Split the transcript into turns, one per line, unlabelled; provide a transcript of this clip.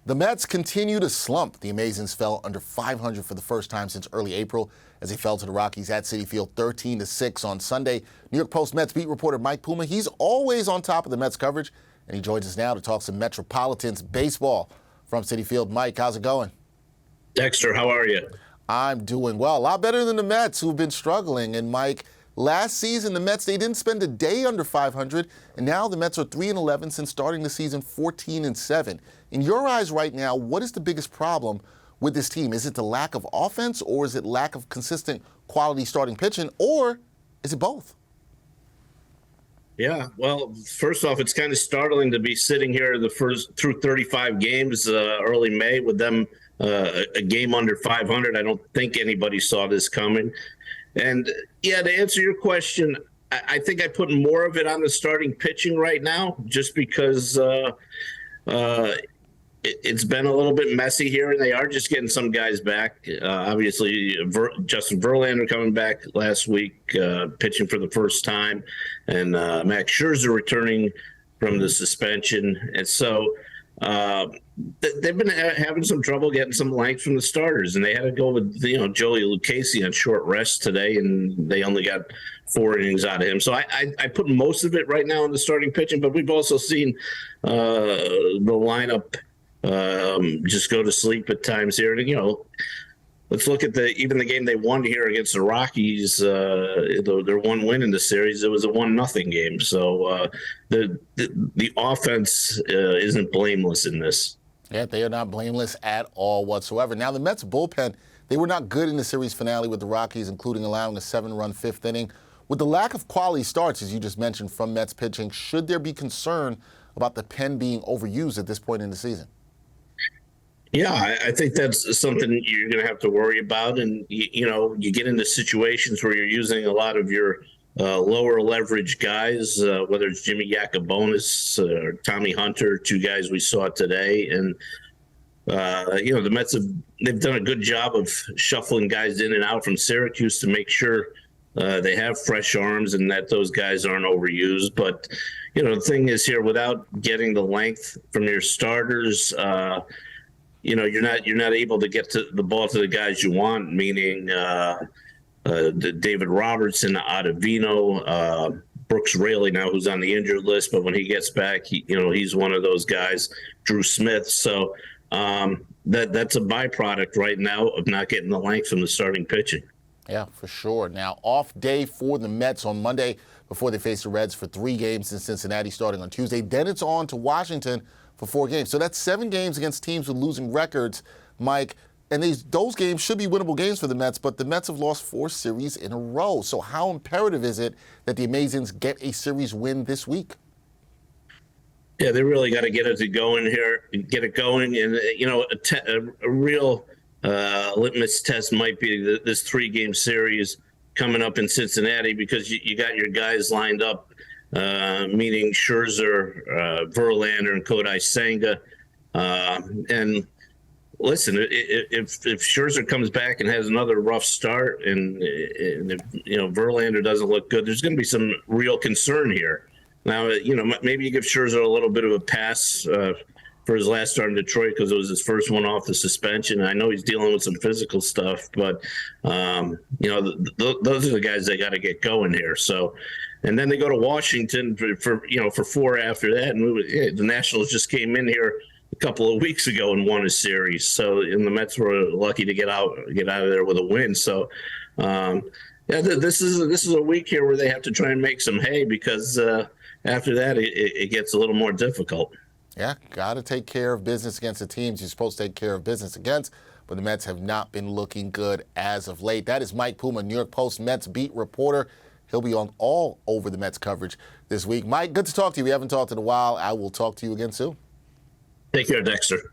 The Mets continue to slump. The Amazins fell under 500 for the first time since early April as they fell to the Rockies at Citi Field 13-6 on Sunday. New York Post Mets beat reporter Mike Puma, he's always on top of the Mets coverage, and he joins us now to talk some Metropolitans baseball from Citi Field. Mike, how's it going?
Dexter, how are you?
I'm doing well. A lot better than the Mets, who've been struggling. And Mike, last season, the Mets, they didn't spend a day under 500, and now the Mets are 3-11 since starting the season 14-7. In your eyes right now, what is the biggest problem with this team? Is it the lack of offense, or is it lack of consistent quality starting pitching, or is it both?
Yeah, well, first off, it's kind of startling to be sitting here through 35 games early May with them a game under 500. I don't think anybody saw this coming. And yeah, to answer your question, I think I put more of it on the starting pitching right now, just because it's been a little bit messy here, and they are just getting some guys back. Obviously, Justin Verlander coming back last week, pitching for the first time, and Max Scherzer returning from the suspension. And so they've been having some trouble getting some length from the starters, and they had to go with Joey Lucchesi on short rest today, and they only got 4 innings out of him. So I put most of it right now in the starting pitching, but we've also seen the lineup just go to sleep at times here. And, let's look at even the game they won here against the Rockies. Their one win in the series, it was a 1-0 game. So the offense isn't blameless in this.
Yeah, they are not blameless at all whatsoever. Now, the Mets bullpen, they were not good in the series finale with the Rockies, including allowing a 7-run fifth inning. With the lack of quality starts, as you just mentioned, from Mets pitching, should there be concern about the pen being overused at this point in the season?
Yeah, I think that's something you're going to have to worry about. And, you get into situations where you're using a lot of your lower leverage guys, whether it's Jimmy Yacobonis or Tommy Hunter, 2 guys we saw today. And, the Mets they've done a good job of shuffling guys in and out from Syracuse to make sure they have fresh arms and that those guys aren't overused. But, the thing is here, without getting the length from your starters, you're not able to get to the ball to the guys you want, meaning David Robertson, Ottavino, Brooks Raley now, who's on the injured list, but when he gets back, he's one of those guys, Drew Smith. So that's a byproduct right now of not getting the length from the starting pitching.
Yeah, for sure. Now, off day for the Mets on Monday before they face the Reds for 3 games in Cincinnati starting on Tuesday. Then it's on to Washington for 4 games. So that's 7 games against teams with losing records, Mike. And those games should be winnable games for the Mets, but the Mets have lost 4 series in a row. So how imperative is it that the Amazins get a series win this week?
Yeah, they really got to get it going here, get it going. And, a real litmus test might be this 3-game series coming up in Cincinnati, because you got your guys lined up, meaning Scherzer, Verlander, and Kodai Senga. And listen, if Scherzer comes back and has another rough start, and if Verlander doesn't look good, there's going to be some real concern here. Now, maybe you give Scherzer a little bit of a pass for his last start in Detroit because it was his first one off the suspension. I know he's dealing with some physical stuff, but those are the guys that got to get going here. So, and then they go to Washington for 4 after that, and the Nationals just came in here a couple of weeks ago and won a series. So, and the Mets were lucky to get out of there with a win. So, this is a week here where they have to try and make some hay, because after that it gets a little more difficult.
Yeah, got to take care of business against the teams you're supposed to take care of business against, but the Mets have not been looking good as of late. That is Mike Puma, New York Post Mets beat reporter. He'll be on all over the Mets coverage this week. Mike, good to talk to you. We haven't talked in a while. I will talk to you again soon.
Take care, Dexter.